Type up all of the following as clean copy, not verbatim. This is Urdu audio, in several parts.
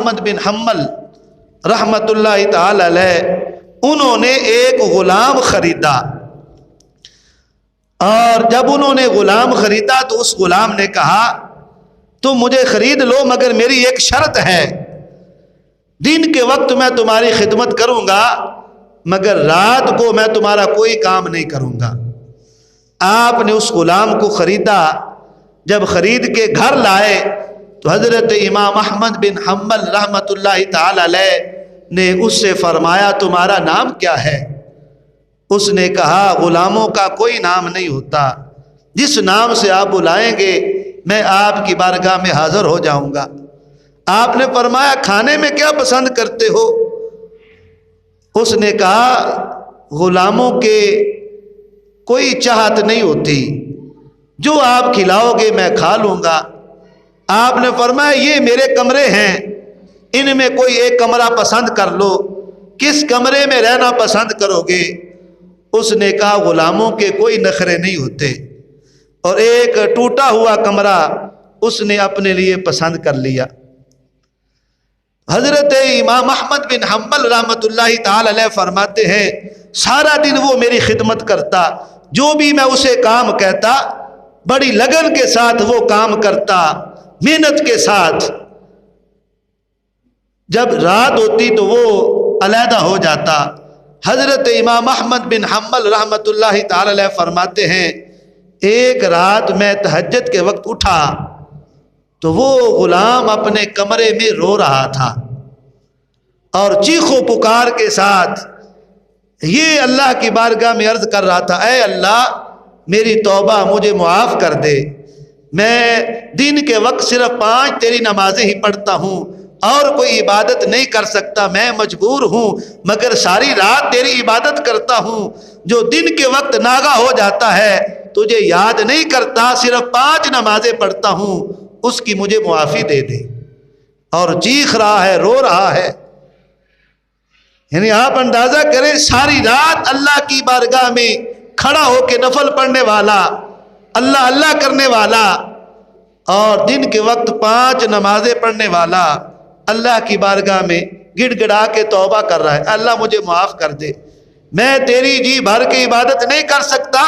احمد بن حنبل رحمۃ اللہ تعالی علیہ انہوں نے ایک غلام خریدا، اور جب انہوں نے غلام خریدا تو اس غلام نے کہا تم مجھے خرید لو مگر میری ایک شرط ہے، دن کے وقت میں تمہاری خدمت کروں گا مگر رات کو میں تمہارا کوئی کام نہیں کروں گا۔ آپ نے اس غلام کو خریدا، جب خرید کے گھر لائے تو حضرت امام احمد بن حنبل رحمۃ اللہ تعالی علیہ نے اس سے فرمایا تمہارا نام کیا ہے؟ اس نے کہا غلاموں کا کوئی نام نہیں ہوتا، جس نام سے آپ بلائیں گے میں آپ کی بارگاہ میں حاضر ہو جاؤں گا۔ آپ نے فرمایا کھانے میں کیا پسند کرتے ہو؟ اس نے کہا غلاموں کے کوئی چاہت نہیں ہوتی، جو آپ کھلاؤ گے میں کھا لوں گا۔ آپ نے فرمایا یہ میرے کمرے ہیں، ان میں کوئی ایک کمرہ پسند کر لو، کس کمرے میں رہنا پسند کرو گے؟ اس نے کہا غلاموں کے کوئی نخرے نہیں ہوتے، اور ایک ٹوٹا ہوا کمرہ اس نے اپنے لیے پسند کر لیا۔ حضرت امام احمد بن حنبل رحمۃ اللہ تعالی علیہ فرماتے ہیں سارا دن وہ میری خدمت کرتا، جو بھی میں اسے کام کہتا بڑی لگن کے ساتھ وہ کام کرتا، محنت کے ساتھ۔ جب رات ہوتی تو وہ علیحدہ ہو جاتا۔ حضرت امام احمد بن حنبل رحمۃ اللہ تعالی علیہ فرماتے ہیں ایک رات میں تہجد کے وقت اٹھا تو وہ غلام اپنے کمرے میں رو رہا تھا اور چیخ و پکار کے ساتھ یہ اللہ کی بارگاہ میں عرض کر رہا تھا اے اللہ میری توبہ مجھے معاف کر دے، میں دن کے وقت صرف 5 تیری نمازیں ہی پڑھتا ہوں اور کوئی عبادت نہیں کر سکتا، میں مجبور ہوں، مگر ساری رات تیری عبادت کرتا ہوں، جو دن کے وقت ناغہ ہو جاتا ہے تجھے یاد نہیں کرتا، صرف 5 نمازیں پڑھتا ہوں، اس کی مجھے معافی دے دے۔ اور چیخ رہا ہے، رو رہا ہے۔ یعنی آپ اندازہ کریں ساری رات اللہ کی بارگاہ میں کھڑا ہو کے نفل پڑھنے والا، اللہ اللہ کرنے والا، اور دن کے وقت 5 نمازیں پڑھنے والا اللہ کی بارگاہ میں گڑ گڑا کے توبہ کر رہا ہے، اللہ مجھے معاف کر دے، میں تیری جی بھر کے عبادت نہیں کر سکتا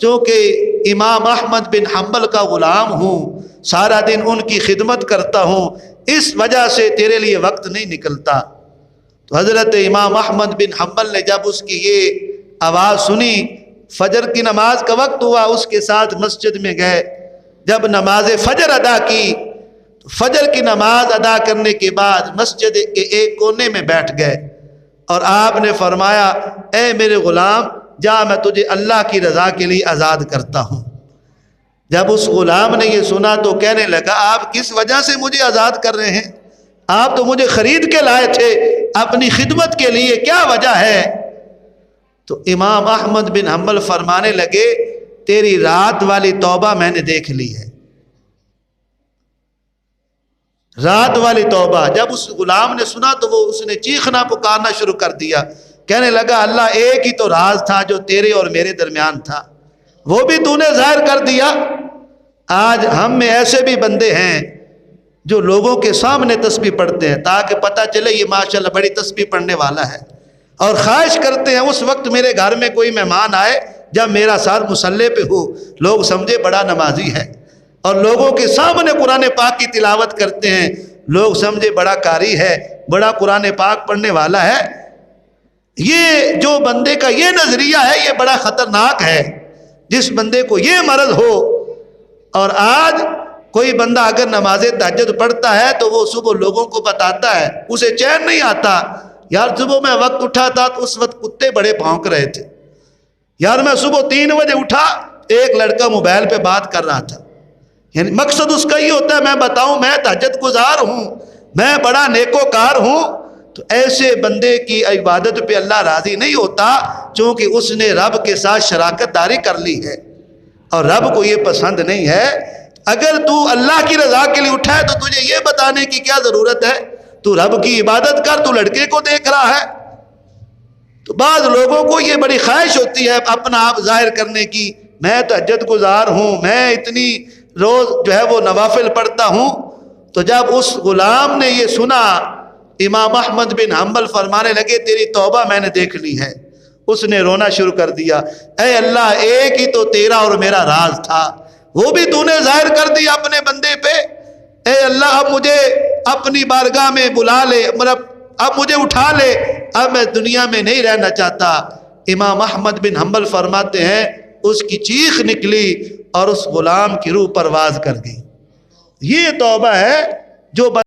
چونکہ امام احمد بن حنبل کا غلام ہوں، سارا دن ان کی خدمت کرتا ہوں، اس وجہ سے تیرے لیے وقت نہیں نکلتا۔ تو حضرت امام احمد بن حنبل نے جب اس کی یہ آواز سنی، فجر کی نماز کا وقت ہوا، اس کے ساتھ مسجد میں گئے، جب نماز فجر ادا کی تو فجر کی نماز ادا کرنے کے بعد مسجد کے ایک کونے میں بیٹھ گئے اور آپ نے فرمایا اے میرے غلام جا میں تجھے اللہ کی رضا کے لیے آزاد کرتا ہوں۔ جب اس غلام نے یہ سنا تو کہنے لگا آپ کس وجہ سے مجھے آزاد کر رہے ہیں؟ آپ تو مجھے خرید کے لائے تھے اپنی خدمت کے لیے، کیا وجہ ہے؟ تو امام احمد بن حنبل فرمانے لگے تیری رات والی توبہ میں نے دیکھ لی ہے، رات والی توبہ۔ جب اس غلام نے سنا تو وہ اس نے چیخنا پکارنا شروع کر دیا، کہنے لگا اللہ ایک ہی تو راز تھا جو تیرے اور میرے درمیان تھا، وہ بھی تو نے ظاہر کر دیا۔ آج ہم میں ایسے بھی بندے ہیں جو لوگوں کے سامنے تسبیح پڑھتے ہیں تاکہ پتہ چلے یہ ماشاءاللہ بڑی تسبیح پڑھنے والا ہے، اور خواہش کرتے ہیں اس وقت میرے گھر میں کوئی مہمان آئے جب میرا سر مصلی پہ ہو، لوگ سمجھے بڑا نمازی ہے، اور لوگوں کے سامنے قرآن پاک کی تلاوت کرتے ہیں، لوگ سمجھے بڑا قاری ہے، بڑا قرآن پاک پڑھنے والا ہے۔ یہ جو بندے کا یہ نظریہ ہے یہ بڑا خطرناک ہے۔ جس بندے کو یہ مرض ہو، اور آج کوئی بندہ اگر نماز تہجد پڑھتا ہے تو وہ صبح لوگوں کو بتاتا ہے، اسے چین نہیں آتا، یار صبح میں وقت اٹھا تھا تو اس وقت کتے بڑے بھونک رہے تھے، یار میں صبح 3 بجے اٹھا ایک لڑکا موبائل پہ بات کر رہا تھا۔ یعنی مقصد اس کا یہ ہوتا ہے میں بتاؤں میں تہجد گزار ہوں، میں بڑا نیکوکار ہوں۔ تو ایسے بندے کی عبادت پہ اللہ راضی نہیں ہوتا چونکہ اس نے رب کے ساتھ شراکت داری کر لی ہے، اور رب کو یہ پسند نہیں ہے۔ اگر تو اللہ کی رضا کے لیے اٹھا ہے تو تجھے یہ بتانے کی کیا ضرورت ہے تو رب کی عبادت کر، تو لڑکے کو دیکھ رہا ہے۔ تو بعض لوگوں کو یہ بڑی خواہش ہوتی ہے اپنا آپ ظاہر کرنے کی، میں تہجد گزار ہوں، میں اتنی روز جو ہے وہ نوافل پڑھتا ہوں، تو جب اس غلام نے یہ سنا، امام احمد بن حنبل فرمانے لگے تیری توبہ میں نے دیکھ لی ہے۔ اس نے رونا شروع کر دیا، اے اللہ ایک ہی تو تیرا اور میرا راز تھا، وہ بھی تو نے ظاہر کر دیا اپنے بندے پہ۔ اے اللہ اب مجھے اپنی بارگاہ میں بلا لے، اب مجھے اٹھا لے، اب میں دنیا میں نہیں رہنا چاہتا۔ امام احمد بن حنبل فرماتے ہیں اس کی چیخ نکلی اور اس غلام کی روح پرواز کر گئی۔ یہ توبہ ہے جو